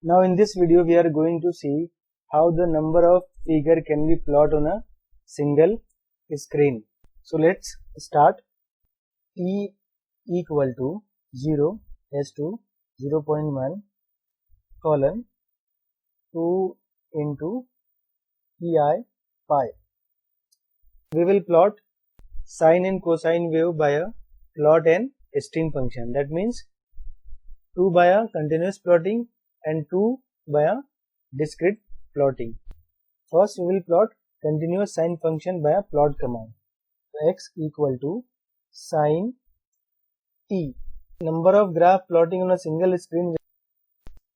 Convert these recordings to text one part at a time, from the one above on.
Now in this video we are going to see how the number of figure can be plotted on a single screen. So let's start. E equal to 0 as to 0.1 colon 2 into pi pi. We will plot sine and cosine wave by a plot and stream function. That means 2 by a continuous plotting and 2 by a discrete plotting. First we will plot continuous sine function by a plot command. So x equal to sine t. Number of graph plotting on a single screen,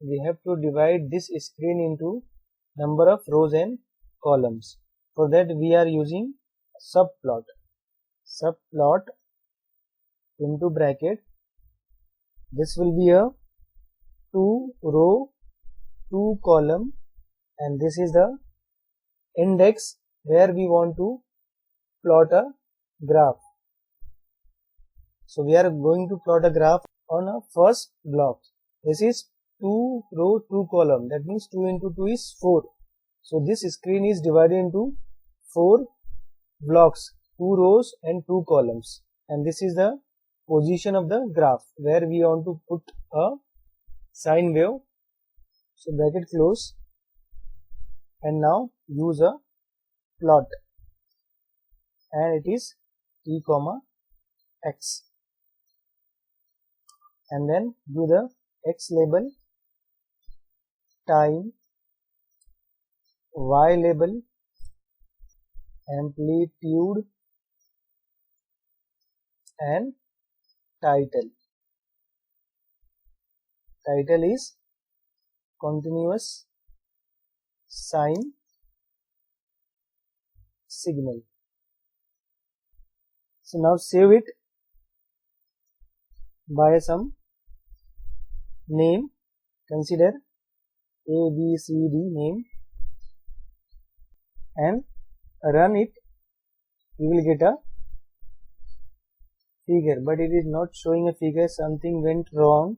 we have to divide this screen into number of rows and columns. For that we are using subplot. Subplot into bracket. This will be a 2 row 2 column, and this is the index where we want to plot a graph. So we are going to plot a graph on a first block. This is 2 row 2 column, that means 2 into 2 is 4. So this screen is divided into 4 blocks, 2 rows and 2 columns, and this is the position of the graph where we want to put a sine wave. So bracket close, and now use a plot, and it is t comma x, and then do the x label, time, y label, amplitude, and title. Title is continuous sine signal. So now save it by some name. Consider A, B, C, D name and run it. You will get a figure, but it is not showing a figure. Something went wrong.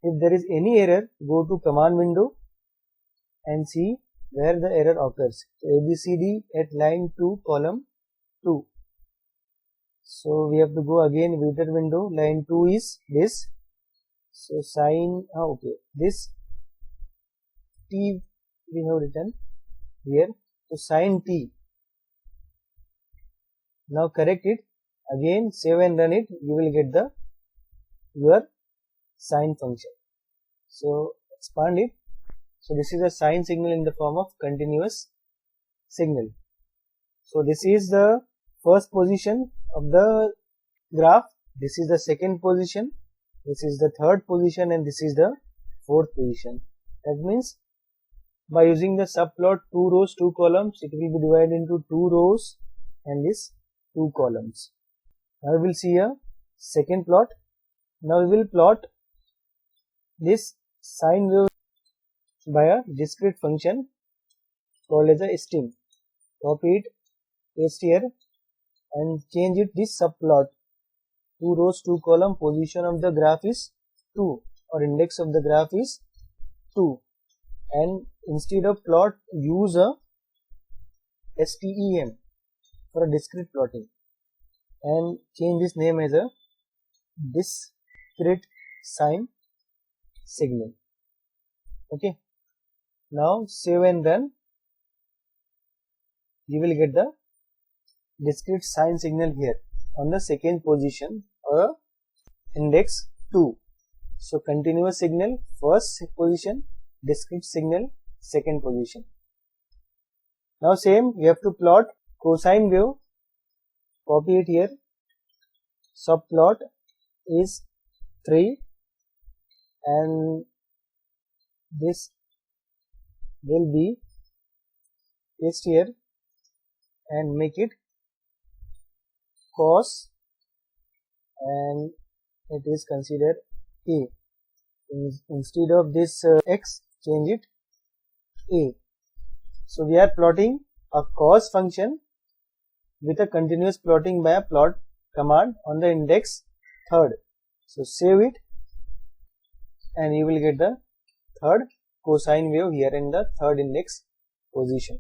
If there is any error, go to command window and see where the error occurs. So ABCD at line 2 column 2. So we have to go again editor window. Line 2 is this. So sine, okay, this t we have written here. So sine t. Now correct it. Again save and run it. You will get the your sine function. So expand it. So this is a sine signal in the form of continuous signal. So this is the first position of the graph. This is the second position. This is the third position, and this is the fourth position. That means by using the subplot 2 rows 2 columns, it will be divided into 2 rows and this 2 columns. Now we will see a second plot. Now we will plot this sine wave by a discrete function called as a stream. Copy it, paste here, and change it this subplot. 2 rows 2 column, position of the graph is 2, or index of the graph is 2, and instead of plot use a STEM for a discrete plotting, and change this name as a discrete sine signal. Okay, now save and run. You will get the discrete sine signal here on the second position, or index 2. So continuous signal first position, discrete signal second position. Now same, we have to plot cosine wave. Copy it here. Subplot is 3, and this will be paste here and make it cos, and it is considered A. Instead of this x, change it A. So we are plotting a cos function with a continuous plotting by a plot command on the index 3rd. So save it, and you will get the third cosine wave here in the third index position.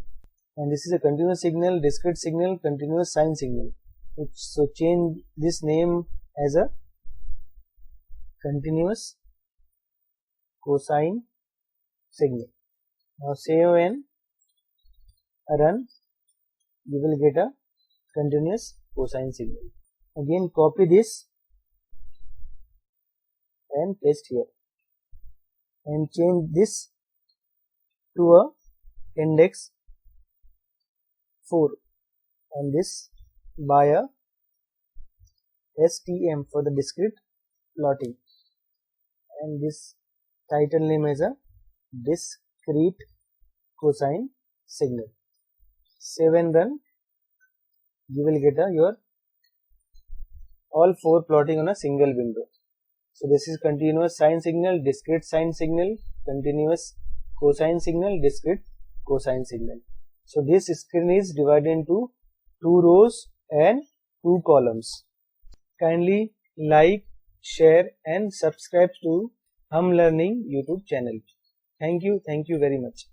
And this is a continuous signal, discrete signal, continuous sine signal. So change this name as a continuous cosine signal. Now save and run, you will get a continuous cosine signal. Again copy this and paste here and change this to a index 4 and this by a STM for the discrete plotting, and this title name is a discrete cosine signal. Save and run, you will get your all 4 plotting on a single window. So this is continuous sine signal, discrete sine signal, continuous cosine signal, discrete cosine signal. So this screen is divided into 2 rows and 2 columns. Kindly like, share and subscribe to Hum Learning YouTube channel. Thank you very much.